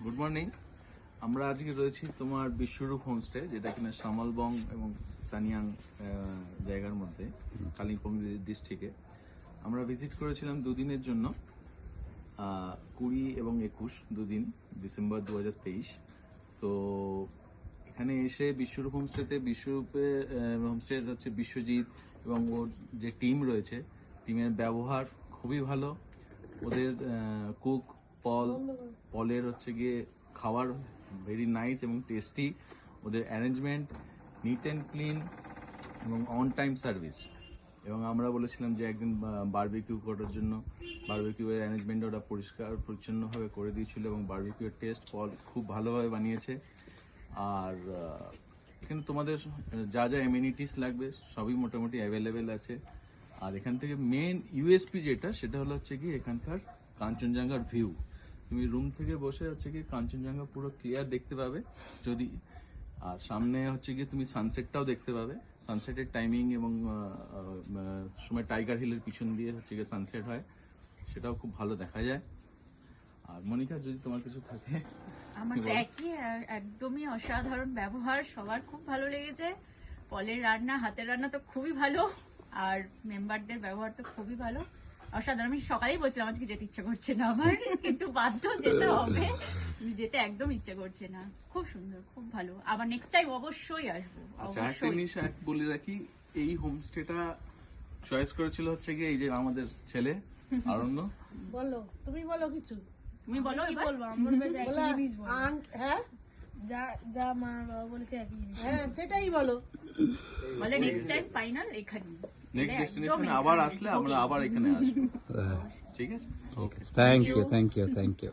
Good morning. আমরা আজকে রয়েছি তোমার বিশ্বরূপ হোমস্টে, যেটা কিনা শামালবং এবং সানিয়াং জায়গার মধ্যে, কালিম্পং ডিস্ট্রিক্টে। আমরা ভিজিট করেছিলাম দুদিনের জন্য, 20 এবং 21 দুদিন, ডিসেম্বর 2023। তো এখানে এসে বিশ্বরূপ হোমস্টের হচ্ছে বিশ্বজিৎ এবং ওর যে টিম রয়েছে, টিমের ব্যবহার খুবই ভালো। ওদের কুক পলের হচ্ছে গিয়ে খাবার ভেরি নাইস এবং টেস্টি। ওদের অ্যারেঞ্জমেন্ট নিট অ্যান্ড ক্লিন এবং অন টাইম সার্ভিস। এবং আমরা বলেছিলাম যে একদিন বারবিকিউ করার জন্য, বারবিকিউয়ের অ্যারেঞ্জমেন্ট ওরা পরিষ্কার পরিচ্ছন্নভাবে করে দিয়েছিল এবং বারবিকিউয়ের টেস্ট পল খুব ভালোভাবে বানিয়েছে। আর এখানে তোমাদের যা যা এমিনিটিস লাগবে সবই মোটামুটি অ্যাভেলেবেল আছে। আর এখান থেকে মেন ইউএসপি যেটা, সেটা হলো হচ্ছে কি এখানকার কাঞ্চনজঙ্ঘার ভিউ। তুমি রুম থেকে বসে হচ্ছে কি কাঞ্চনজঙ্ঘা পুরো ক্লিয়ার দেখতে পাবে যদি, আর সামনে হচ্ছে গিয়ে তুমি সানসেটটাও দেখতে পাবে। সানসেটের টাইমিং এবং সময় টাইগার হিলের পিছন দিয়ে হচ্ছে গিয়ে সানসেট হয়, সেটাও খুব ভালো দেখা যায়। আর মনিকা, যদি তোমার কিছু থাকে। আমার তো একদমই অসাধারণ ব্যবহার, সবার খুব ভালো লেগেছে। পলের রান্না, হাতের রান্না তো খুবই ভালো, আর মেম্বারদের ব্যবহার তো খুবই ভালো, অসাধারণ। আমি সকালেই বলছিলাম আজকে যেতে ইচ্ছে করছে না আমার, কিন্তু বাধ্য যেতে হবে, যেতে একদম ইচ্ছে করছে না। খুব সুন্দর, খুব ভালো, আবার নেক্সট টাইম অবশ্যই আসবো। আচ্ছা, একটা জিনিস বলে রাখি, এই হোমস্টেটা চয়েস করেছিল হচ্ছে গিয়ে এই যে আমাদের ছেলে আরণ্য। বলো, তুমি বলো কিছু। তুমি বলো কি এবার। বলবো? আমার কাছে একই জিনিস বলো। হ্যাঁ, যা যা মা বাবা বলেছে একই জিনিস। হ্যাঁ, সেটাই বলো। বলে নেক্সট টাইম ফাইনাল এখানে, নেক্সট ডেস্টিনেশনে আবার আসলে আমরা আবার এখানে আসবো। ঠিক আছে? Thank you, thank you, thank you.